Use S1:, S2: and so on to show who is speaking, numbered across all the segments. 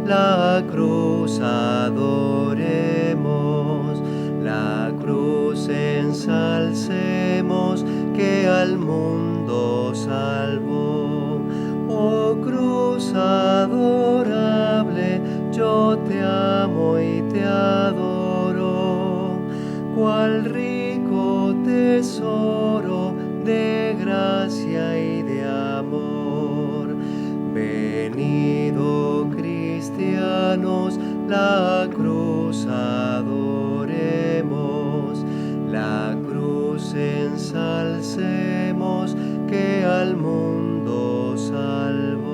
S1: la cruz adoremos, la cruz ensalcemos, que al mundo salvó. Oh cruz adorable, yo te amo y te adoro, cual rico tesoro de gracia y de amor. Venido cristianos, la cruz adoremos, la cruz ensalcemos, que al mundo salvó.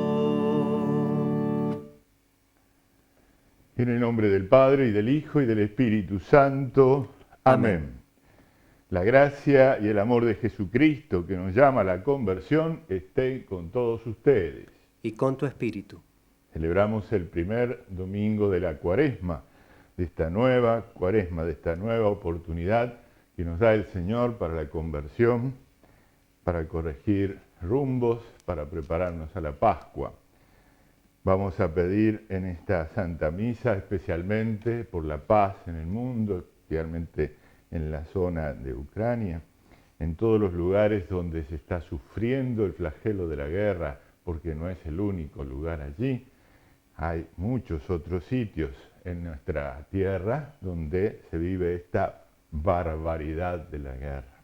S2: En el nombre del Padre, y del Hijo, y del Espíritu Santo. Amén. La gracia y el amor de Jesucristo, que nos llama a la conversión, estén con todos ustedes.
S1: Y con tu espíritu.
S2: Celebramos el primer domingo de la Cuaresma, de esta nueva Cuaresma, de esta nueva oportunidad que nos da el Señor para la conversión, para corregir rumbos, para prepararnos a la Pascua. Vamos a pedir en esta Santa Misa especialmente por la paz en el mundo, especialmente en la zona de Ucrania, en todos los lugares donde se está sufriendo el flagelo de la guerra, porque no es el único lugar allí. Hay muchos otros sitios en nuestra tierra donde se vive esta barbaridad de la guerra.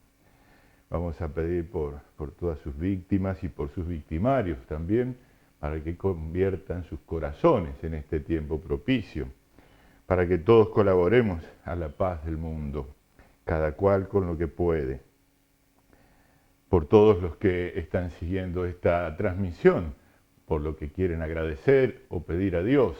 S2: Vamos a pedir por todas sus víctimas y por sus victimarios también, para que conviertan sus corazones en este tiempo propicio, para que todos colaboremos a la paz del mundo, cada cual con lo que puede. Por todos los que están siguiendo esta transmisión, por lo que quieren agradecer o pedir a Dios,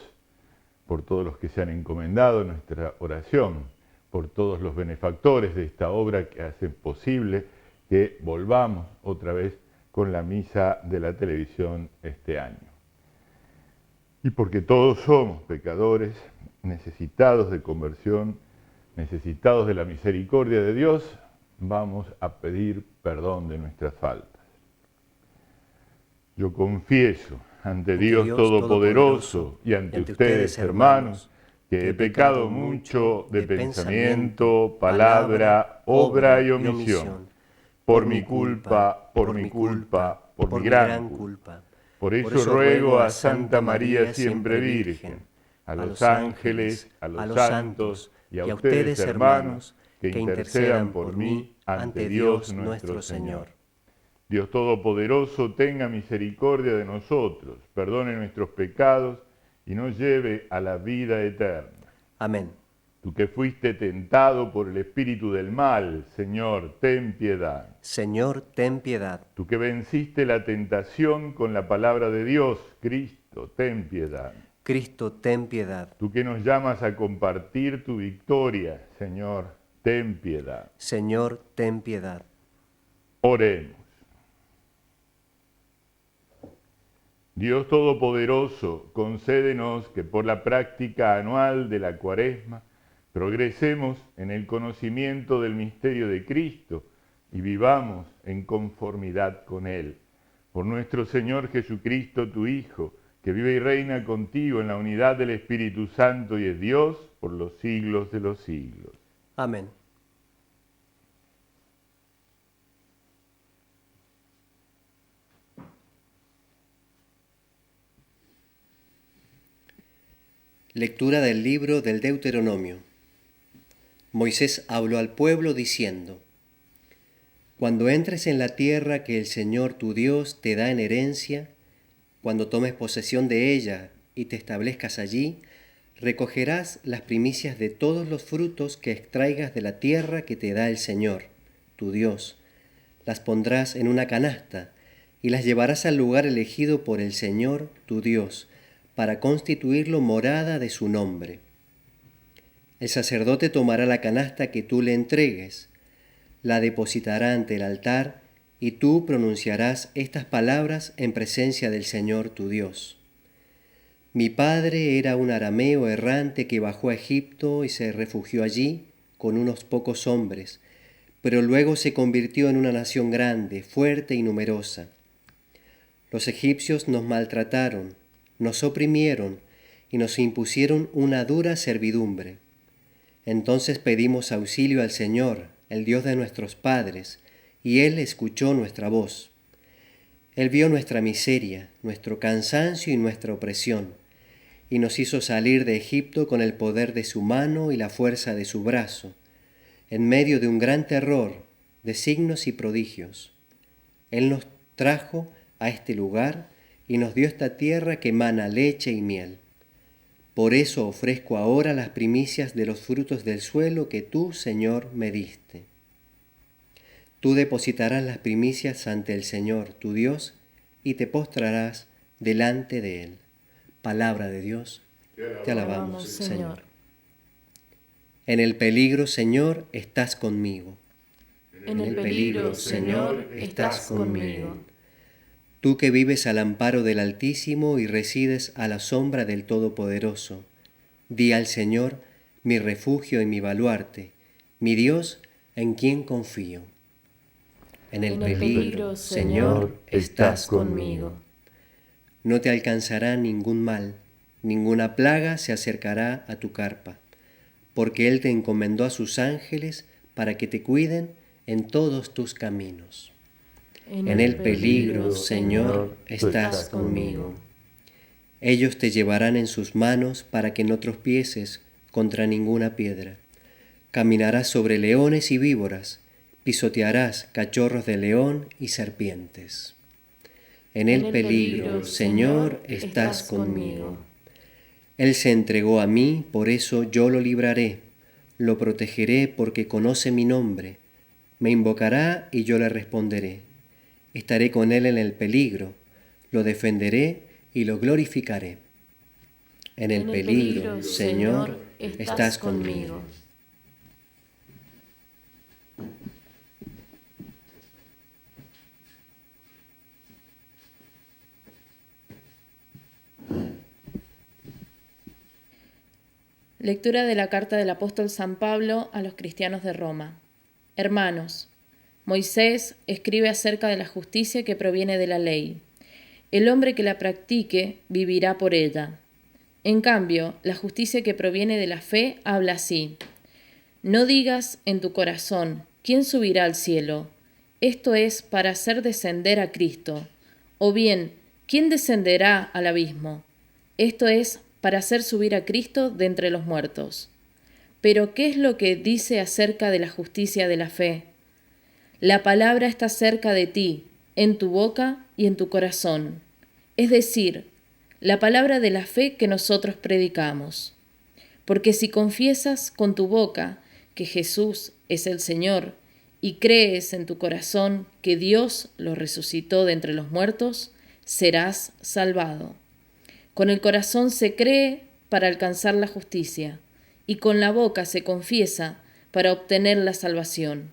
S2: por todos los que se han encomendado en nuestra oración, por todos los benefactores de esta obra que hacen posible que volvamos otra vez con la misa de la televisión este año. Y porque todos somos pecadores, necesitados de conversión, necesitados de la misericordia de Dios, vamos a pedir perdón de nuestras faltas. Yo confieso ante Dios Todopoderoso y ante ustedes, hermanos, que he pecado mucho de pensamiento, palabra, obra y omisión. Por mi culpa, por mi gran culpa. Por eso ruego a Santa María siempre Virgen, a los ángeles, a los santos y a ustedes, hermanos, que intercedan por mí ante Dios nuestro Señor. Dios Todopoderoso, tenga misericordia de nosotros, perdone nuestros pecados y nos lleve a la vida eterna.
S1: Amén.
S2: Tú que fuiste tentado por el espíritu del mal, Señor, ten piedad.
S1: Señor, ten piedad.
S2: Tú que venciste la tentación con la palabra de Dios, Cristo, ten piedad.
S1: Cristo, ten piedad.
S2: Tú que nos llamas a compartir tu victoria, Señor, ten piedad.
S1: Señor, ten piedad.
S2: Oremos. Dios Todopoderoso, concédenos que por la práctica anual de la Cuaresma progresemos en el conocimiento del misterio de Cristo y vivamos en conformidad con Él. Por nuestro Señor Jesucristo, tu Hijo, que vive y reina contigo en la unidad del Espíritu Santo y es Dios por los siglos de los siglos.
S1: Amén. Lectura del libro del Deuteronomio. Moisés habló al pueblo diciendo: Cuando entres en la tierra que el Señor tu Dios te da en herencia, cuando tomes posesión de ella y te establezcas allí, recogerás las primicias de todos los frutos que extraigas de la tierra que te da el Señor, tu Dios. Las pondrás en una canasta y las llevarás al lugar elegido por el Señor, tu Dios, para constituirlo morada de su nombre. El sacerdote tomará la canasta que tú le entregues, la depositará ante el altar y tú pronunciarás estas palabras en presencia del Señor tu Dios. Mi padre era un arameo errante que bajó a Egipto y se refugió allí con unos pocos hombres, pero luego se convirtió en una nación grande, fuerte y numerosa. Los egipcios nos maltrataron, nos oprimieron y nos impusieron una dura servidumbre. Entonces pedimos auxilio al Señor, el Dios de nuestros padres, y Él escuchó nuestra voz. Él vio nuestra miseria, nuestro cansancio y nuestra opresión, y nos hizo salir de Egipto con el poder de su mano y la fuerza de su brazo, en medio de un gran terror, de signos y prodigios. Él nos trajo a este lugar y nos dio esta tierra que emana leche y miel. Por eso ofrezco ahora las primicias de los frutos del suelo que tú, Señor, me diste. Tú depositarás las primicias ante el Señor, tu Dios, y te postrarás delante de Él. Palabra de Dios, te alabamos, Señor. En el peligro, Señor, estás conmigo.
S3: En el peligro, Señor, estás conmigo.
S1: Tú que vives al amparo del Altísimo y resides a la sombra del Todopoderoso, di al Señor, mi refugio y mi baluarte, mi Dios en quien confío. En el peligro, Señor, estás conmigo. No te alcanzará ningún mal, ninguna plaga se acercará a tu carpa, porque Él te encomendó a sus ángeles para que te cuiden en todos tus caminos. En el peligro, Señor, estás conmigo. Ellos te llevarán en sus manos para que no tropieces contra ninguna piedra. Caminarás sobre leones y víboras, pisotearás cachorros de león y serpientes. En el peligro, Señor, estás conmigo. Él se entregó a mí, por eso yo lo libraré. Lo protegeré porque conoce mi nombre. Me invocará y yo le responderé. Estaré con él en el peligro, lo defenderé y lo glorificaré. En el peligro, Señor, estás conmigo.
S3: Lectura de la carta del apóstol San Pablo a los cristianos de Roma. Hermanos, Moisés escribe acerca de la justicia que proviene de la ley. El hombre que la practique vivirá por ella. En cambio, la justicia que proviene de la fe habla así. No digas en tu corazón, ¿quién subirá al cielo? Esto es para hacer descender a Cristo. O bien, ¿quién descenderá al abismo? Esto es para hacer subir a Cristo de entre los muertos. Pero, ¿qué es lo que dice acerca de la justicia de la fe? La palabra está cerca de ti, en tu boca y en tu corazón. Es decir, la palabra de la fe que nosotros predicamos. Porque si confiesas con tu boca que Jesús es el Señor y crees en tu corazón que Dios lo resucitó de entre los muertos, serás salvado. Con el corazón se cree para alcanzar la justicia y con la boca se confiesa para obtener la salvación.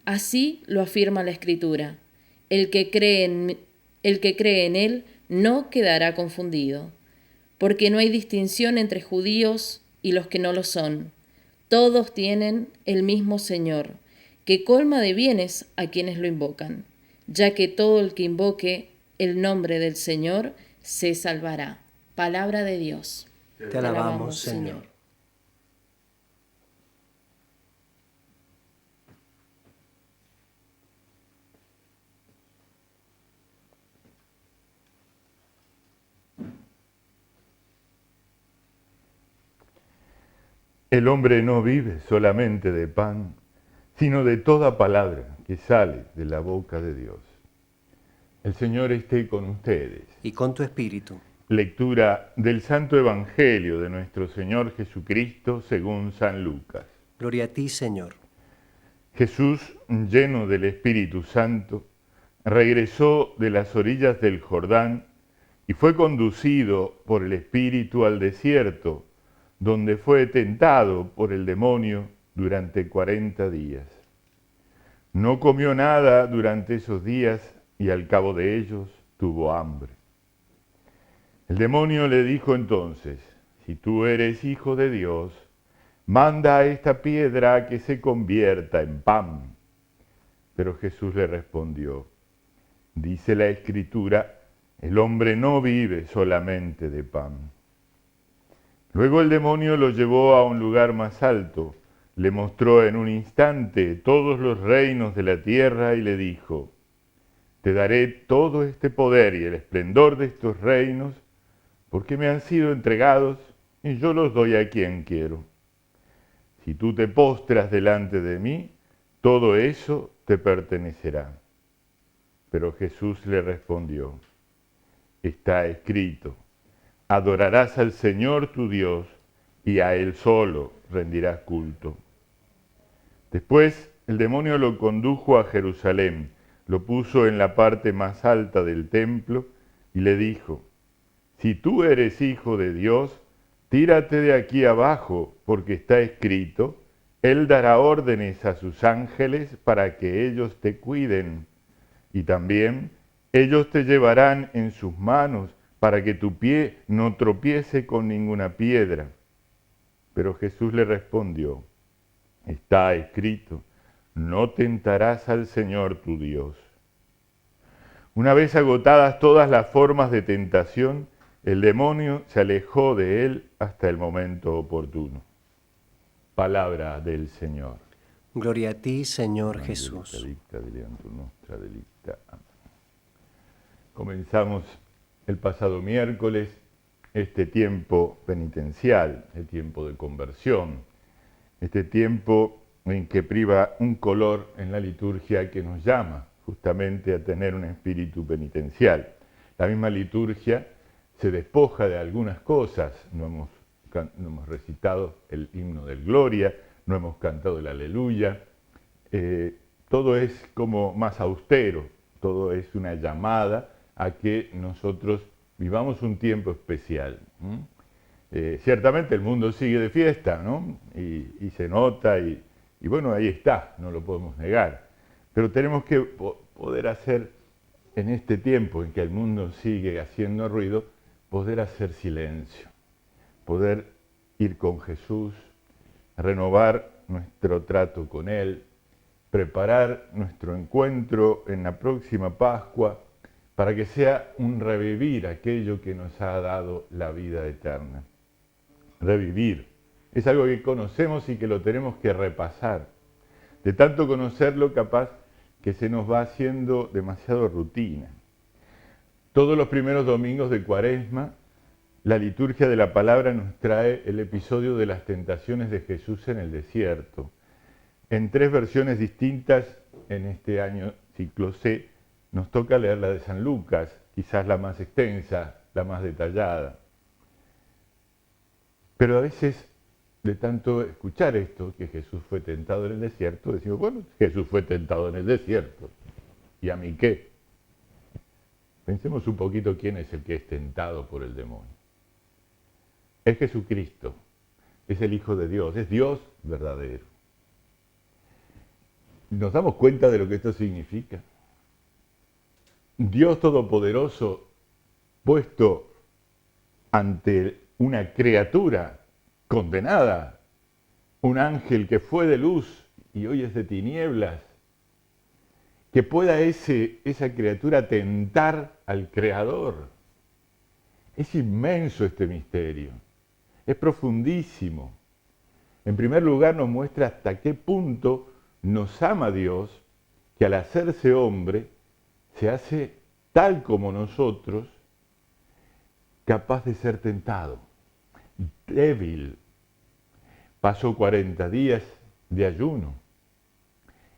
S3: Así lo afirma la Escritura. El que cree en Él no quedará confundido, porque no hay distinción entre judíos y los que no lo son. Todos tienen el mismo Señor, que colma de bienes a quienes lo invocan, ya que todo el que invoque el nombre del Señor se salvará. Palabra de Dios.
S1: Te alabamos, Señor.
S2: El hombre no vive solamente de pan, sino de toda palabra que sale de la boca de Dios. El Señor esté con ustedes.
S1: Y con tu espíritu.
S2: Lectura del Santo Evangelio de nuestro Señor Jesucristo según San Lucas.
S1: Gloria a ti, Señor.
S2: Jesús, lleno del Espíritu Santo, regresó de las orillas del Jordán y fue conducido por el Espíritu al desierto, donde fue tentado por el demonio durante 40 días. No comió nada durante esos días y al cabo de ellos tuvo hambre. El demonio le dijo entonces, si tú eres hijo de Dios, manda a esta piedra que se convierta en pan. Pero Jesús le respondió, dice la Escritura, el hombre no vive solamente de pan. Luego el demonio lo llevó a un lugar más alto, le mostró en un instante todos los reinos de la tierra y le dijo: te daré todo este poder y el esplendor de estos reinos, porque me han sido entregados y yo los doy a quien quiero. Si tú te postras delante de mí, todo eso te pertenecerá. Pero Jesús le respondió: está escrito, adorarás al Señor tu Dios y a Él solo rendirás culto. Después el demonio lo condujo a Jerusalén, lo puso en la parte más alta del templo y le dijo: si tú eres hijo de Dios, tírate de aquí abajo, porque está escrito, Él dará órdenes a sus ángeles para que ellos te cuiden. Y también ellos te llevarán en sus manos para que tu pie no tropiece con ninguna piedra. Pero Jesús le respondió: está escrito, no tentarás al Señor tu Dios. Una vez agotadas todas las formas de tentación, el demonio se alejó de él hasta el momento oportuno. Palabra del Señor.
S1: Gloria a ti, Señor Jesús.
S2: Comenzamos el pasado miércoles este tiempo penitencial, el tiempo de conversión, este tiempo en que priva un color en la liturgia que nos llama justamente a tener un espíritu penitencial. La misma liturgia se despoja de algunas cosas. No hemos recitado el himno del Gloria, no hemos cantado el Aleluya. Todo es como más austero, todo es una llamada a que nosotros vivamos un tiempo especial. Ciertamente el mundo sigue de fiesta, ¿no? Y se nota, y bueno, ahí está, no lo podemos negar. Pero tenemos que poder hacer, en este tiempo en que el mundo sigue haciendo ruido, poder hacer silencio, poder ir con Jesús, renovar nuestro trato con Él, preparar nuestro encuentro en la próxima Pascua para que sea un revivir aquello que nos ha dado la vida eterna. Revivir es algo que conocemos y que lo tenemos que repasar. De tanto conocerlo, capaz que se nos va haciendo demasiado rutina. Todos los primeros domingos de Cuaresma, la liturgia de la palabra nos trae el episodio de las tentaciones de Jesús en el desierto. En 3 versiones distintas, en este año ciclo C, nos toca leer la de San Lucas, quizás la más extensa, la más detallada. Pero a veces, de tanto escuchar esto, que Jesús fue tentado en el desierto, decimos, bueno, Jesús fue tentado en el desierto, ¿y a mí qué? Pensemos un poquito quién es el que es tentado por el demonio. Es Jesucristo, es el Hijo de Dios, es Dios verdadero. ¿Nos damos cuenta de lo que esto significa? Dios Todopoderoso puesto ante una criatura condenada, un ángel que fue de luz y hoy es de tinieblas, que pueda esa criatura tentar al Creador. Es inmenso este misterio, es profundísimo. En primer lugar nos muestra hasta qué punto nos ama Dios, que al hacerse hombre se hace tal como nosotros, capaz de ser tentado, débil. Pasó 40 días de ayuno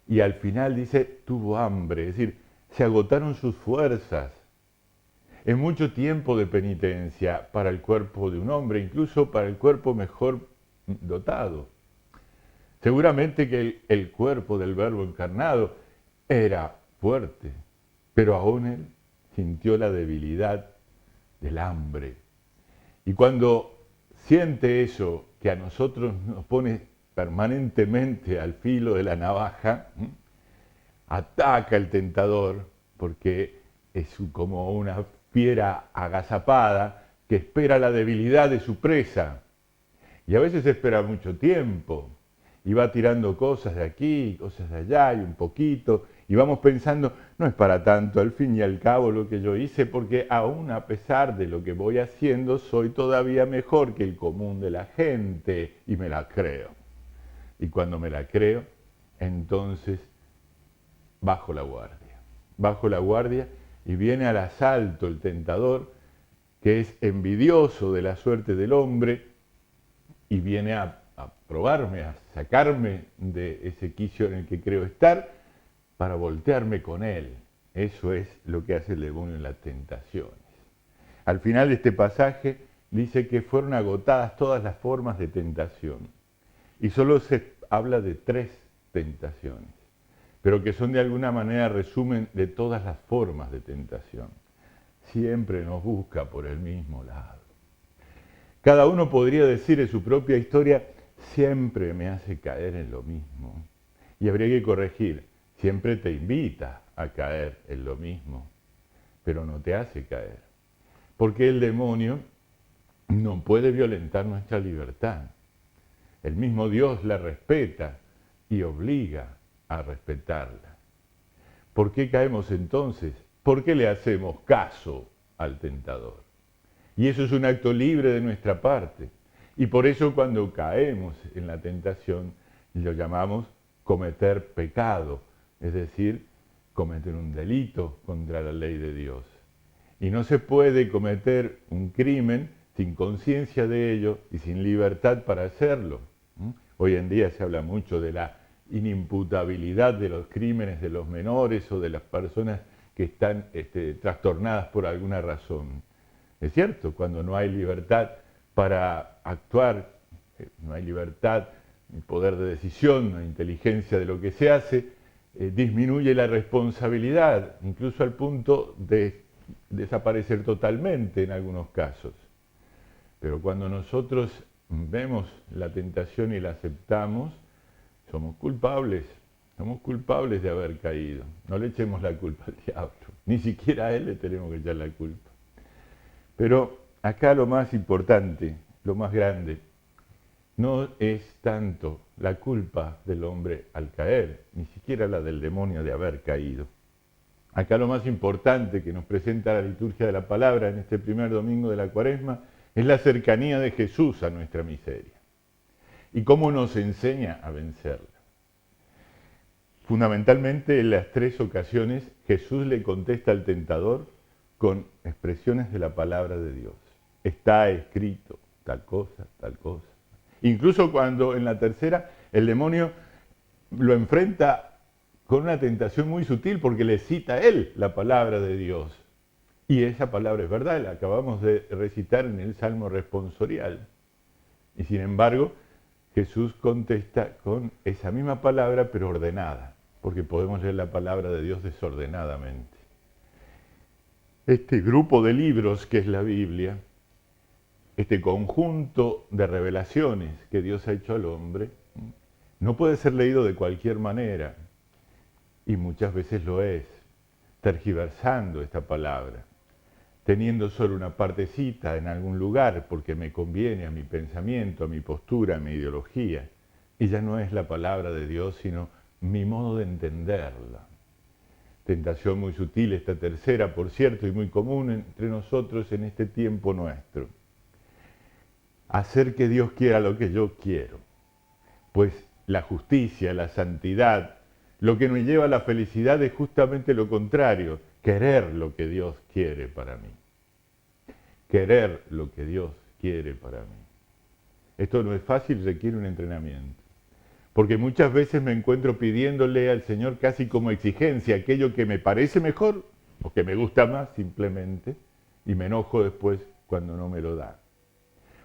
S2: y al final dice, tuvo hambre, es decir, se agotaron sus fuerzas. Es mucho tiempo de penitencia para el cuerpo de un hombre, incluso para el cuerpo mejor dotado. Seguramente que el cuerpo del Verbo encarnado era fuerte, pero aún él sintió la debilidad del hambre. Y cuando siente eso, que a nosotros nos pone permanentemente al filo de la navaja, ataca el tentador, porque es como una fiera agazapada que espera la debilidad de su presa. Y a veces espera mucho tiempo, y va tirando cosas de aquí, cosas de allá, y un poquito, Y vamos pensando, no es para tanto, al fin y al cabo lo que yo hice, porque aún a pesar de lo que voy haciendo, soy todavía mejor que el común de la gente, y me la creo. Y cuando me la creo, entonces bajo la guardia y viene al asalto el tentador, que es envidioso de la suerte del hombre, y viene a probarme, a sacarme de ese quicio en el que creo estar, para voltearme con él. Eso es lo que hace el demonio en las tentaciones. Al final de este pasaje dice que fueron agotadas todas las formas de tentación. Y solo se habla de 3 tentaciones, pero que son de alguna manera resumen de todas las formas de tentación. Siempre nos busca por el mismo lado. Cada uno podría decir en su propia historia, siempre me hace caer en lo mismo. Y habría que corregir, siempre te invita a caer en lo mismo, pero no te hace caer. Porque el demonio no puede violentar nuestra libertad. El mismo Dios la respeta y obliga a respetarla. ¿Por qué caemos entonces? ¿Por qué le hacemos caso al tentador? Y eso es un acto libre de nuestra parte. Y por eso cuando caemos en la tentación, lo llamamos cometer pecado, es decir, cometer un delito contra la ley de Dios. Y no se puede cometer un crimen sin conciencia de ello y sin libertad para hacerlo. Hoy en día se habla mucho de la inimputabilidad de los crímenes de los menores o de las personas que están trastornadas por alguna razón. Es cierto, cuando no hay libertad para actuar, no hay libertad, ni poder de decisión, no inteligencia de lo que se hace, disminuye la responsabilidad, incluso al punto de desaparecer totalmente en algunos casos. Pero cuando nosotros vemos la tentación y la aceptamos, somos culpables de haber caído. No le echemos la culpa al diablo, ni siquiera a él le tenemos que echar la culpa. Pero acá lo más importante, lo más grande, no es tanto la culpa del hombre al caer, ni siquiera la del demonio de haber caído. Acá lo más importante que nos presenta la liturgia de la palabra en este primer domingo de la Cuaresma es la cercanía de Jesús a nuestra miseria y cómo nos enseña a vencerla. Fundamentalmente en las 3 ocasiones Jesús le contesta al tentador con expresiones de la palabra de Dios. Está escrito tal cosa, tal cosa. Incluso cuando en la tercera el demonio lo enfrenta con una tentación muy sutil porque le cita a él la palabra de Dios. Y esa palabra es verdad, la acabamos de recitar en el Salmo responsorial. Y sin embargo, Jesús contesta con esa misma palabra pero ordenada, porque podemos leer la palabra de Dios desordenadamente. Este grupo de libros que es la Biblia, este conjunto de revelaciones que Dios ha hecho al hombre, no puede ser leído de cualquier manera, y muchas veces lo es, tergiversando esta palabra, teniendo solo una partecita en algún lugar porque me conviene a mi pensamiento, a mi postura, a mi ideología, y ya no es la palabra de Dios, sino mi modo de entenderla. Tentación muy sutil esta tercera, por cierto, y muy común entre nosotros en este tiempo nuestro. Hacer que Dios quiera lo que yo quiero. Pues la justicia, la santidad, lo que nos lleva a la felicidad es justamente lo contrario, querer lo que Dios quiere para mí. Querer lo que Dios quiere para mí. Esto no es fácil, requiere un entrenamiento. Porque muchas veces me encuentro pidiéndole al Señor casi como exigencia aquello que me parece mejor o que me gusta más simplemente, y me enojo después cuando no me lo da.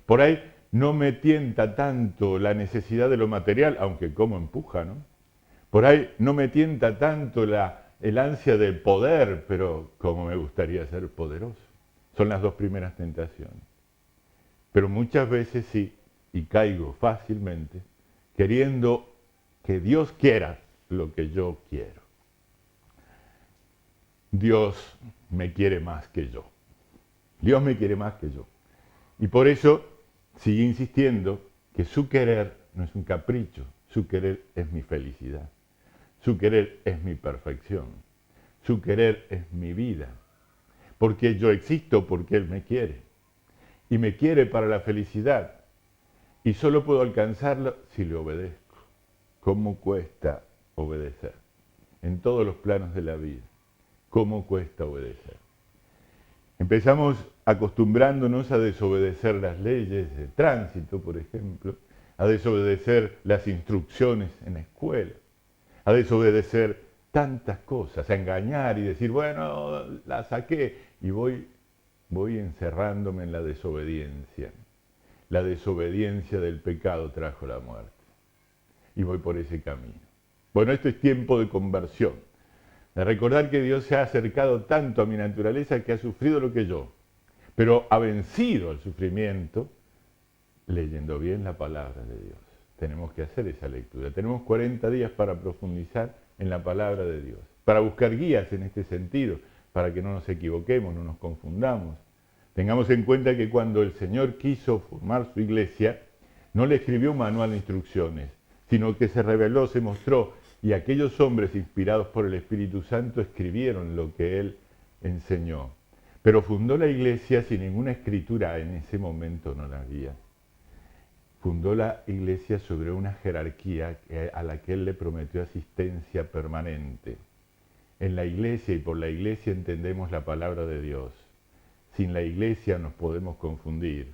S2: Por ahí no me tienta tanto la necesidad de lo material, aunque como empuja, ¿no? Por ahí no me tienta tanto el ansia del poder, pero como me gustaría ser poderoso. Son las 2 primeras tentaciones. Pero muchas veces sí, y caigo fácilmente, queriendo que Dios quiera lo que yo quiero. Dios me quiere más que yo. Dios me quiere más que yo. Y por eso sigue insistiendo que su querer no es un capricho, su querer es mi felicidad. Su querer es mi perfección. Su querer es mi vida. Porque yo existo porque Él me quiere. Y me quiere para la felicidad. Y solo puedo alcanzarlo si le obedezco. ¿Cómo cuesta obedecer? En todos los planos de la vida. ¿Cómo cuesta obedecer? Empezamos acostumbrándonos a desobedecer las leyes de tránsito, por ejemplo, a desobedecer las instrucciones en la escuela, a desobedecer tantas cosas, a engañar y decir, bueno, la saqué, y voy encerrándome en la desobediencia. La desobediencia del pecado trajo la muerte. Y voy por ese camino. Bueno, esto es tiempo de conversión, de recordar que Dios se ha acercado tanto a mi naturaleza que ha sufrido lo que yo, pero ha vencido el sufrimiento leyendo bien la palabra de Dios. Tenemos que hacer esa lectura. Tenemos 40 días para profundizar en la palabra de Dios, para buscar guías en este sentido, para que no nos equivoquemos, no nos confundamos. Tengamos en cuenta que cuando el Señor quiso formar su iglesia, no le escribió un manual de instrucciones, sino que se reveló, se mostró, y aquellos hombres inspirados por el Espíritu Santo escribieron lo que Él enseñó. Pero fundó la iglesia sin ninguna escritura, en ese momento no la había. Fundó la iglesia sobre una jerarquía a la que Él le prometió asistencia permanente. En la iglesia y por la iglesia entendemos la palabra de Dios. Sin la iglesia nos podemos confundir,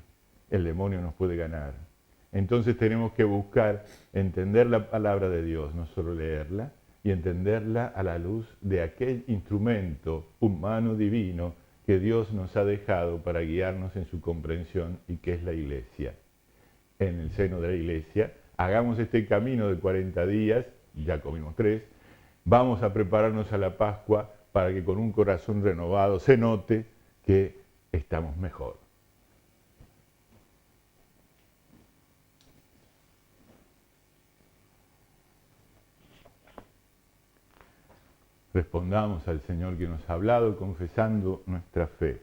S2: el demonio nos puede ganar. Entonces tenemos que buscar entender la palabra de Dios, no solo leerla, y entenderla a la luz de aquel instrumento humano divino que Dios nos ha dejado para guiarnos en su comprensión y que es la iglesia. En el seno de la iglesia, hagamos este camino de 40 días, ya comimos 3, vamos a prepararnos a la Pascua para que con un corazón renovado se note que estamos mejor. Respondamos al Señor que nos ha hablado confesando nuestra fe.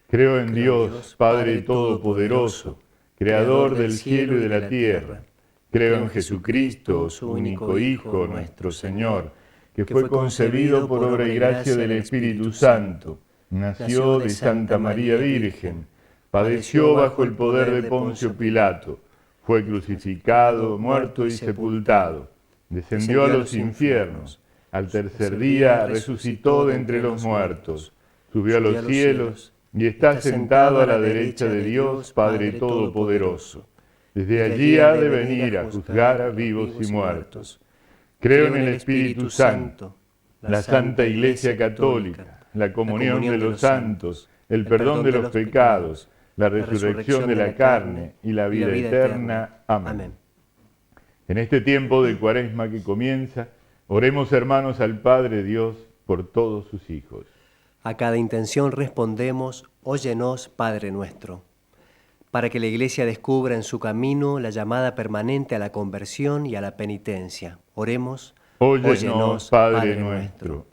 S2: Creo en Dios, Padre Todopoderoso, Creador del cielo y de la tierra. Creo en Jesucristo, su único Hijo, nuestro Señor, que fue concebido por obra y gracia del Espíritu Santo. Nació de Santa María Virgen, padeció bajo el poder de Poncio Pilato, fue crucificado, muerto y sepultado, descendió a los infiernos. Al tercer día resucitó de entre los muertos, subió a los cielos y está sentado a la derecha de Dios, Padre Todopoderoso. Desde allí ha de venir a juzgar a vivos y muertos. Creo en el Espíritu Santo, la Santa Iglesia Católica, la comunión de los santos, el perdón de los pecados, la resurrección de la carne y la vida eterna. Amén. En este tiempo de Cuaresma que comienza, oremos, hermanos, al Padre Dios por todos sus hijos.
S1: A cada intención respondemos, óyenos, Padre nuestro, para que la Iglesia descubra en su camino la llamada permanente a la conversión y a la penitencia. Oremos,
S2: óyenos, Padre nuestro.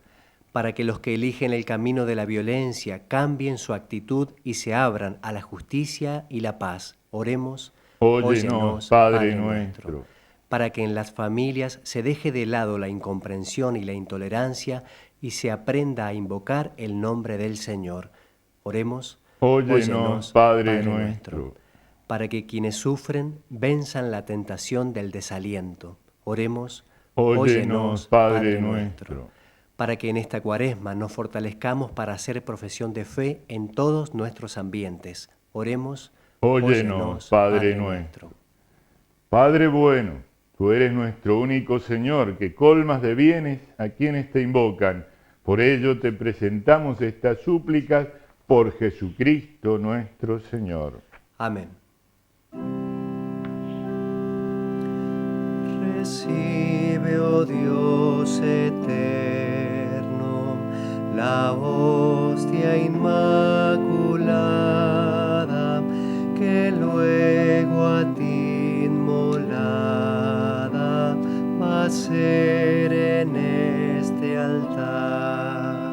S1: Para que los que eligen el camino de la violencia cambien su actitud y se abran a la justicia y la paz. Oremos,
S2: óyenos, Padre nuestro.
S1: Para que en las familias se deje de lado la incomprensión y la intolerancia y se aprenda a invocar el nombre del Señor. Oremos,
S2: óyenos, Padre nuestro.
S1: Para que quienes sufren venzan la tentación del desaliento. Oremos,
S2: óyenos, Padre nuestro.
S1: Para que en esta Cuaresma nos fortalezcamos para hacer profesión de fe en todos nuestros ambientes. Oremos,
S2: óyenos, Padre nuestro. Padre bueno, tú eres nuestro único Señor, que colmas de bienes a quienes te invocan. Por ello te presentamos estas súplicas por Jesucristo nuestro Señor.
S1: Amén. Recibe, oh Dios eterno, la hostia inmaculada, que luego a ti inmolada va a ser en este altar.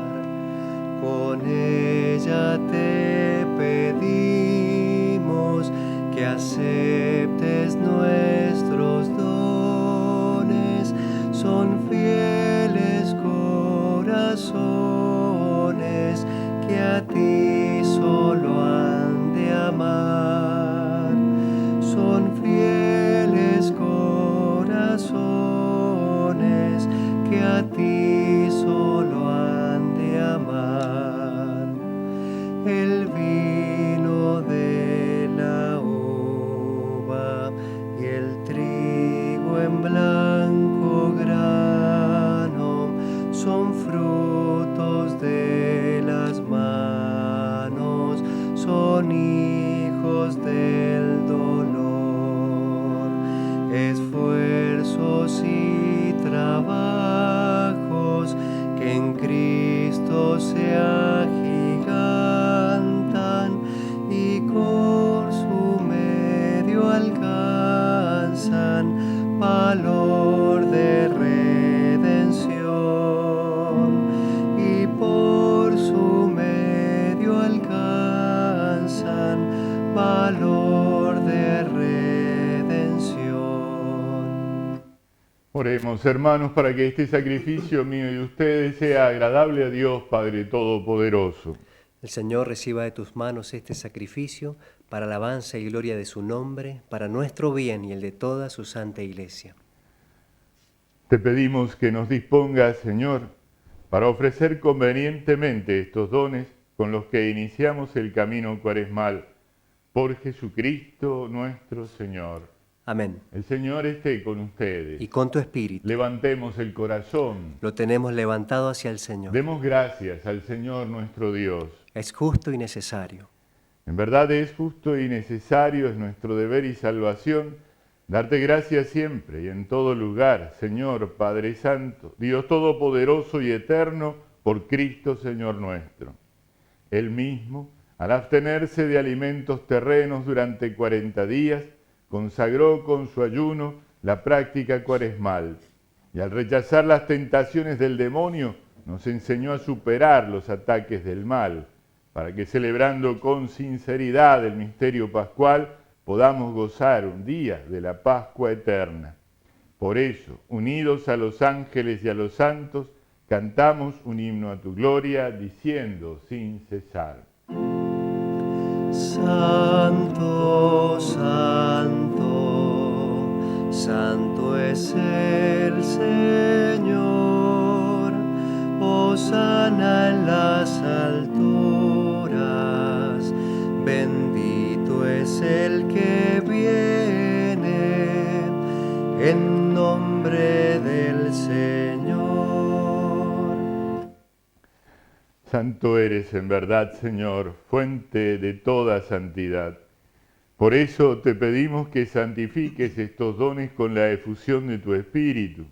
S1: Con ella te pedimos que aceptes nuestros dones, son fieles el vino de la uva y el trigo en blanco grano son frutos de las manos, son hijos del dolor, esfuerzos y trabajos que en Cristo se agigantan y por su medio alcanzan valor de redención, y por su medio alcanzan valor de redención.
S2: Oremos, hermanos, para que este sacrificio mío y de ustedes sea agradable a Dios Padre Todopoderoso.
S1: El Señor reciba de tus manos este sacrificio para alabanza y gloria de su nombre, para nuestro bien y el de toda su santa Iglesia.
S2: Te pedimos que nos dispongas, Señor, para ofrecer convenientemente estos dones con los que iniciamos el camino cuaresmal, por Jesucristo nuestro Señor.
S1: Amén.
S2: El Señor esté con ustedes.
S1: Y con tu espíritu.
S2: Levantemos el corazón.
S1: Lo tenemos levantado hacia el Señor.
S2: Demos gracias al Señor nuestro Dios.
S1: Es justo y necesario.
S2: En verdad es justo y necesario, es nuestro deber y salvación, darte gracias siempre y en todo lugar, Señor Padre Santo, Dios Todopoderoso y Eterno, por Cristo Señor nuestro. Él mismo, al abstenerse de alimentos terrenos durante 40 días, consagró con su ayuno la práctica cuaresmal, y al rechazar las tentaciones del demonio, nos enseñó a superar los ataques del mal, para que celebrando con sinceridad el misterio pascual, podamos gozar un día de la Pascua eterna. Por eso, unidos a los ángeles y a los santos, cantamos un himno a tu gloria, diciendo sin cesar:
S1: Santo, santo, santo es el Señor, hosana en las alturas, bendito es el que viene en nombre del Señor.
S2: Santo eres en verdad, Señor, fuente de toda santidad. Por eso te pedimos que santifiques estos dones con la efusión de tu Espíritu,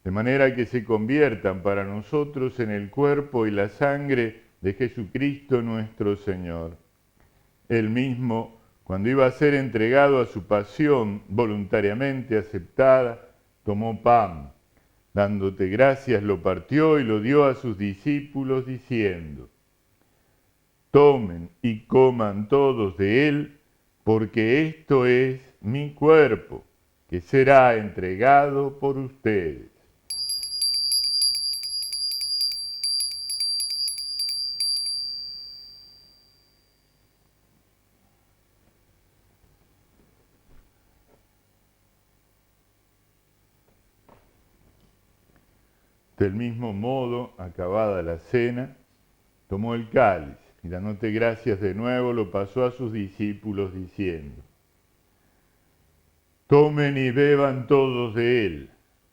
S2: de manera que se conviertan para nosotros en el cuerpo y la sangre de Jesucristo nuestro Señor. Él mismo, cuando iba a ser entregado a su pasión voluntariamente aceptada, tomó pan, dándote gracias, lo partió y lo dio a sus discípulos, diciendo: tomen y coman todos de él, porque esto es mi cuerpo, que será entregado por ustedes. Del mismo modo, acabada la cena, tomó el cáliz y dándote gracias de nuevo, lo pasó a sus discípulos diciendo: tomen y beban todos de él,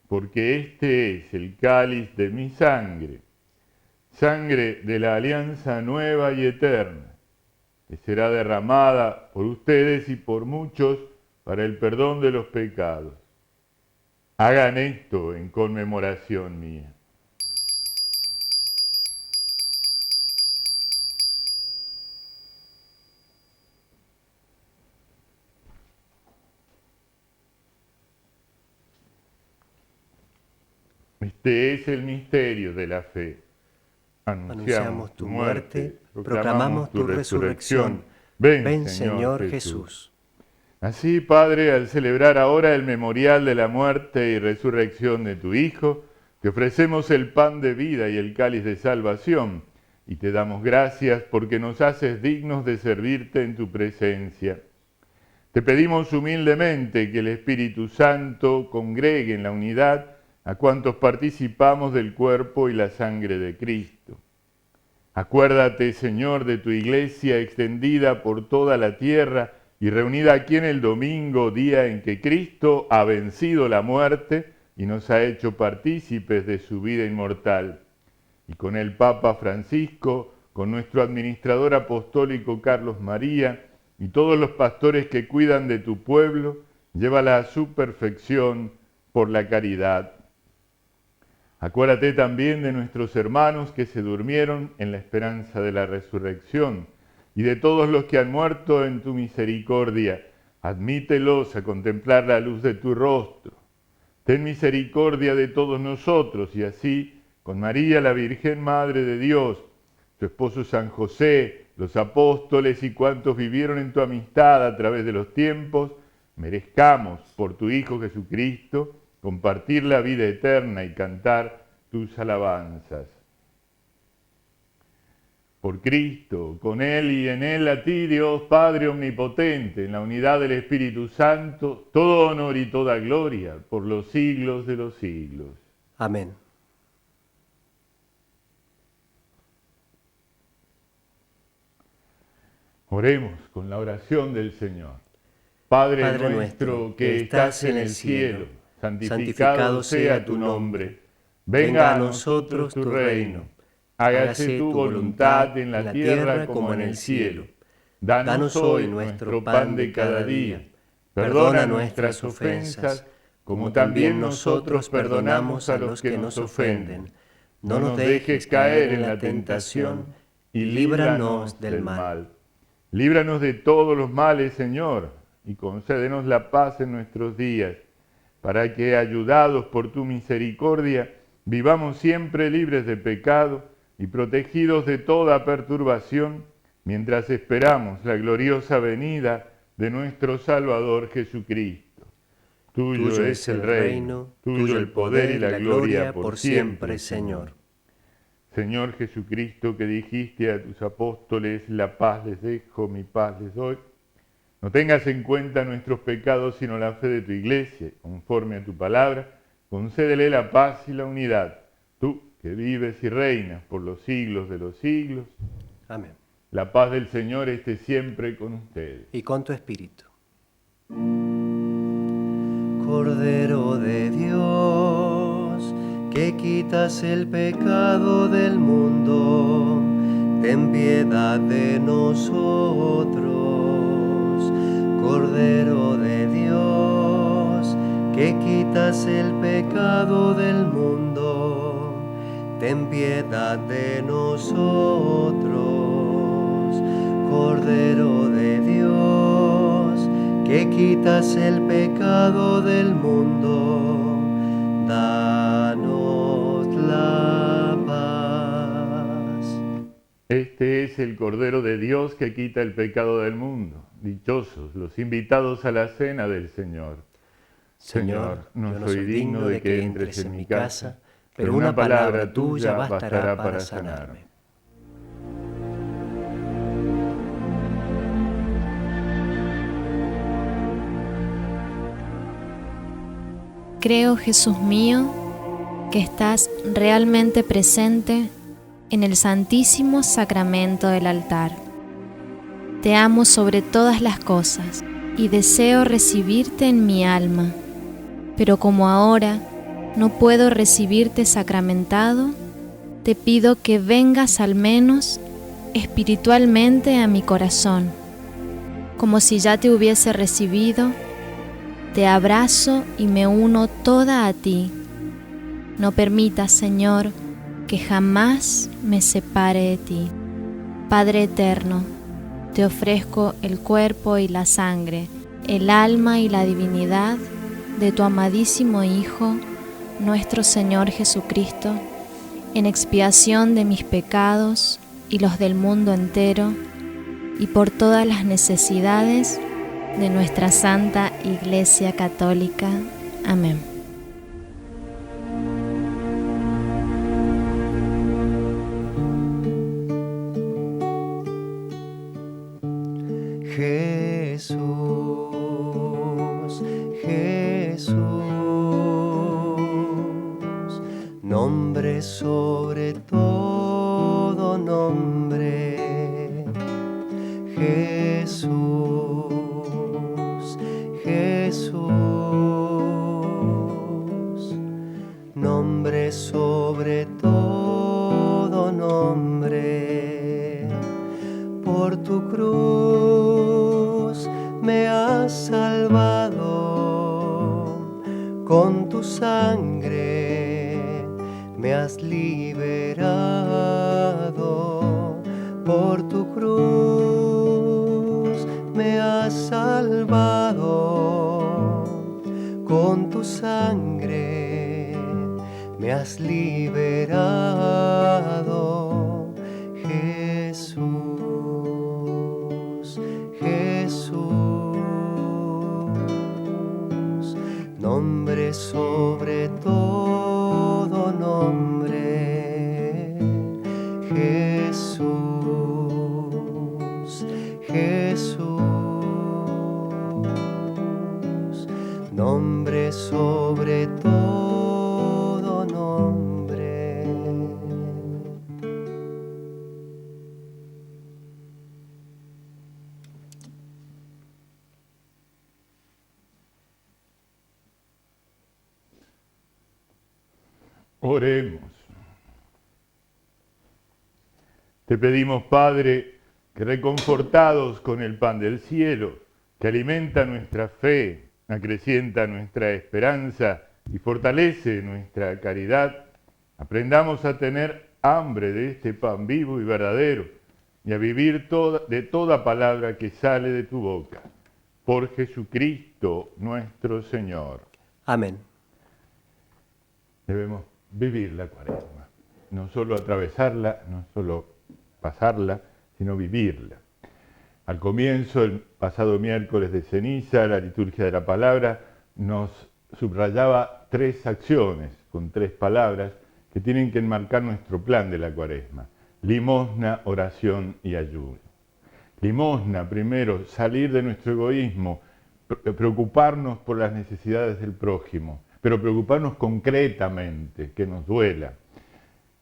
S2: porque este es el cáliz de mi sangre, sangre de la alianza nueva y eterna, que será derramada por ustedes y por muchos para el perdón de los pecados. Hagan esto en conmemoración mía. Este es el misterio de la fe.
S1: Anunciamos tu muerte, proclamamos tu resurrección.
S2: Ven, Señor Jesús. Así, Padre, al celebrar ahora el memorial de la muerte y resurrección de tu Hijo, te ofrecemos el pan de vida y el cáliz de salvación, y te damos gracias porque nos haces dignos de servirte en tu presencia. Te pedimos humildemente que el Espíritu Santo congregue en la unidad a cuantos participamos del cuerpo y la sangre de Cristo. Acuérdate, Señor, de tu iglesia extendida por toda la tierra y reunida aquí en el domingo, día en que Cristo ha vencido la muerte y nos ha hecho partícipes de su vida inmortal. Y con el Papa Francisco, con nuestro administrador apostólico Carlos María y todos los pastores que cuidan de tu pueblo, llévala a su perfección por la caridad. Acuérdate también de nuestros hermanos que se durmieron en la esperanza de la resurrección y de todos los que han muerto en tu misericordia. Admítelos a contemplar la luz de tu rostro. Ten misericordia de todos nosotros y así, con María, la Virgen Madre de Dios, tu esposo San José, los apóstoles y cuantos vivieron en tu amistad a través de los tiempos, merezcamos, por tu Hijo Jesucristo, compartir la vida eterna y cantar tus alabanzas. Por Cristo, con Él y en Él, a ti, Dios Padre Omnipotente, en la unidad del Espíritu Santo, todo honor y toda gloria por los siglos de los siglos.
S1: Amén.
S2: Oremos con la oración del Señor. Padre nuestro que estás en el cielo, santificado sea tu nombre. Venga a nosotros tu reino. Hágase tu voluntad en la tierra como en el cielo. Danos hoy nuestro pan de cada día. Perdona nuestras ofensas, como también nosotros perdonamos a los que nos ofenden. No nos dejes caer en la tentación y líbranos del mal. Líbranos de todos los males, Señor, y concédenos la paz en nuestros días, para que, ayudados por tu misericordia, vivamos siempre libres de pecado y protegidos de toda perturbación, mientras esperamos la gloriosa venida de nuestro Salvador Jesucristo. Tuyo es el reino, tuyo el poder y la gloria por siempre, Señor. Señor Jesucristo, que dijiste a tus apóstoles, la paz les dejo, mi paz les doy, no tengas en cuenta nuestros pecados, sino la fe de tu iglesia. Conforme a tu palabra, concédele la paz y la unidad. Tú, que vives y reinas por los siglos de los siglos.
S1: Amén.
S2: La paz del Señor esté siempre con ustedes.
S1: Y con tu espíritu. Cordero de Dios, que quitas el pecado del mundo, ten piedad de nosotros. Cordero de Dios, que quitas el pecado del mundo, ten piedad de nosotros. Cordero de Dios, que quitas el pecado del mundo, danos la paz.
S2: Este es el Cordero de Dios que quita el pecado del mundo. Dichosos los invitados a la cena del Señor.
S1: Señor, no soy digno de que entres en mi casa, pero una palabra tuya bastará para sanarme.
S4: Creo, Jesús mío, que estás realmente presente en el Santísimo Sacramento del altar. Te amo sobre todas las cosas y deseo recibirte en mi alma, pero como ahora no puedo recibirte sacramentado, te pido que vengas al menos espiritualmente a mi corazón. Como si ya te hubiese recibido, te abrazo y me uno toda a ti. No permitas, Señor, que jamás me separe de ti. Padre eterno, te ofrezco el cuerpo y la sangre, el alma y la divinidad de tu amadísimo Hijo, nuestro Señor Jesucristo, en expiación de mis pecados y los del mundo entero, y por todas las necesidades de nuestra Santa Iglesia Católica. Amén.
S1: Jesús, Jesús, nombre sobre todo nombre. Jesús, Jesús, nombre sobre todo nombre, por tu cruz me has salvado, con tu sangre me has liberado, por tu cruz me has salvado, con tu sangre me has liberado. Jesús, Jesús, nombre sobre todo nombre. Jesús, Jesús, nombre sobre todo nombre.
S2: Oremos. Te pedimos, Padre, que reconfortados con el pan del cielo, que alimenta nuestra fe, acrecienta nuestra esperanza y fortalece nuestra caridad, aprendamos a tener hambre de este pan vivo y verdadero y a vivir de toda palabra que sale de tu boca. Por Jesucristo nuestro Señor.
S1: Amén.
S2: Debemos vivir la Cuaresma, no solo atravesarla, no solo pasarla, sino vivirla. Al comienzo, el pasado miércoles de ceniza, la liturgia de la palabra nos subrayaba 3 acciones con 3 palabras que tienen que enmarcar nuestro plan de la Cuaresma: limosna, oración y ayuno. Limosna, primero, salir de nuestro egoísmo, preocuparnos por las necesidades del prójimo, pero preocuparnos concretamente, que nos duela.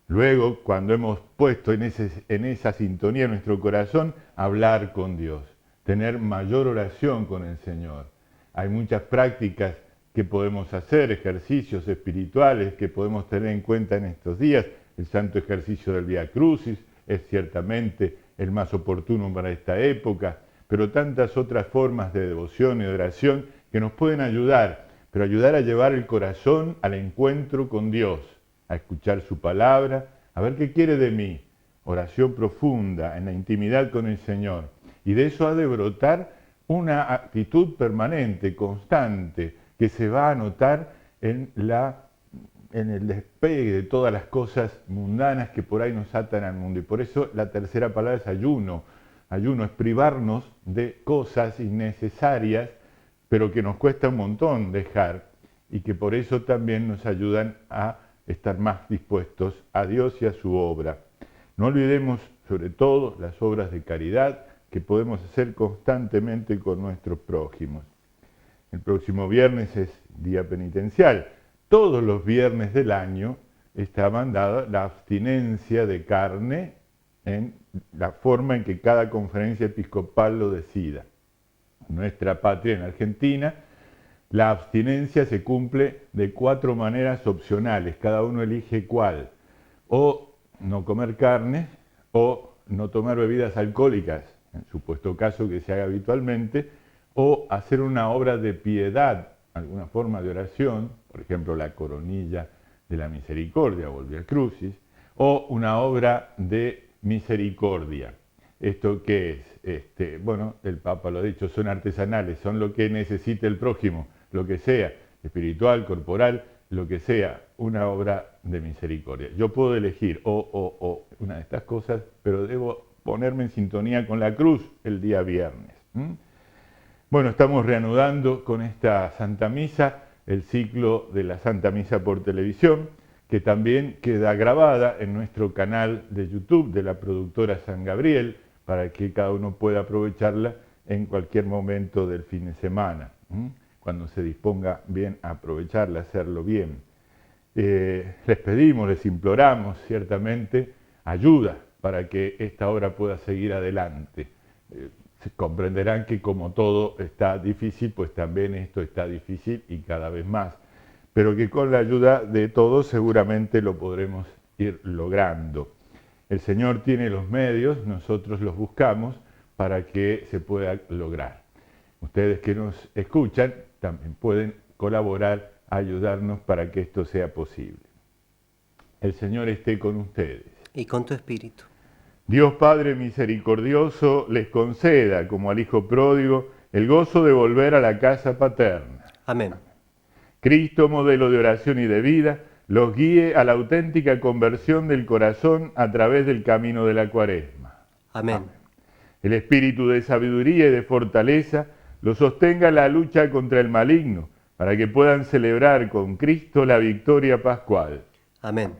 S2: Luego, cuando hemos puesto en esa sintonía nuestro corazón, hablar con Dios, tener mayor oración con el Señor. Hay muchas prácticas que podemos hacer, ejercicios espirituales que podemos tener en cuenta en estos días. El santo ejercicio del Vía Crucis es ciertamente el más oportuno para esta época, pero tantas otras formas de devoción y de oración que nos pueden ayudar, pero ayudar a llevar el corazón al encuentro con Dios, a escuchar su palabra, a ver qué quiere de mí. Oración profunda, en la intimidad con el Señor. Y de eso ha de brotar una actitud permanente, constante, que se va a notar en el despegue de todas las cosas mundanas que por ahí nos atan al mundo. Y por eso la tercera palabra es ayuno. Ayuno es privarnos de cosas innecesarias, pero que nos cuesta un montón dejar, y que por eso también nos ayudan a estar más dispuestos a Dios y a su obra. No olvidemos, sobre todo, las obras de caridad que podemos hacer constantemente con nuestros prójimos. El próximo viernes es día penitencial. Todos los viernes del año está mandada la abstinencia de carne en la forma en que cada conferencia episcopal lo decida. En nuestra patria, en Argentina, la abstinencia se cumple de 4 maneras opcionales, cada uno elige cuál: o no comer carne, o no tomar bebidas alcohólicas, en supuesto caso que se haga habitualmente, o hacer una obra de piedad, alguna forma de oración, por ejemplo la coronilla de la misericordia o el Vía Crucis, o una obra de misericordia. ¿Esto qué es? Bueno, el Papa lo ha dicho, son artesanales, son lo que necesite el prójimo, lo que sea, espiritual, corporal, lo que sea, una obra de misericordia. Yo puedo elegir o una de estas cosas, pero debo ponerme en sintonía con la cruz el día viernes. Bueno, estamos reanudando con esta Santa Misa el ciclo de la Santa Misa por televisión, que también queda grabada en nuestro canal de YouTube de la productora San Gabriel, para que cada uno pueda aprovecharla en cualquier momento del fin de semana, cuando se disponga bien a aprovecharla, hacerlo bien. Les pedimos, les imploramos ciertamente ayuda para que esta obra pueda seguir adelante. comprenderán que como todo está difícil, pues también esto está difícil y cada vez más. Pero que con la ayuda de todos seguramente lo podremos ir logrando. El Señor tiene los medios, nosotros los buscamos para que se pueda lograr. Ustedes que nos escuchan también pueden colaborar, ayudarnos para que esto sea posible. El Señor esté con ustedes.
S1: Y con tu espíritu.
S2: Dios Padre misericordioso les conceda, como al Hijo pródigo, el gozo de volver a la casa paterna.
S1: Amén.
S2: Cristo, modelo de oración y de vida, los guíe a la auténtica conversión del corazón a través del camino de la Cuaresma.
S1: Amén.
S2: El espíritu de sabiduría y de fortaleza los sostenga en la lucha contra el maligno, para que puedan celebrar con Cristo la victoria pascual.
S1: Amén.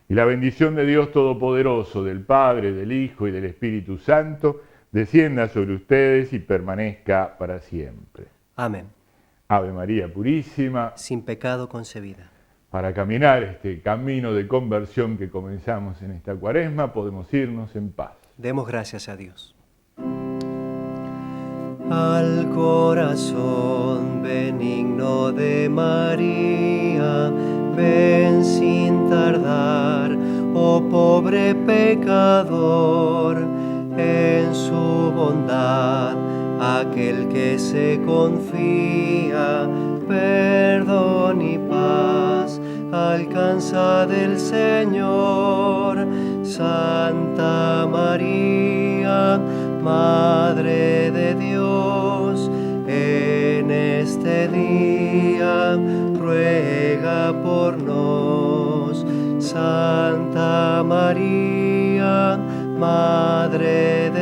S2: Y la bendición de Dios Todopoderoso, del Padre, del Hijo y del Espíritu Santo, descienda sobre ustedes y permanezca para siempre.
S1: Amén.
S2: Ave María Purísima.
S1: Sin pecado concebida.
S2: Para caminar este camino de conversión que comenzamos en esta Cuaresma, podemos irnos en paz.
S1: Demos gracias a Dios. Al corazón benigno de María, ven sin tardar, oh pobre pecador, en su bondad, aquel que se confía, perdón y paz alcanza del Señor. Santa María, Madre de Dios, en este día ruega por nos. Santa María, Madre de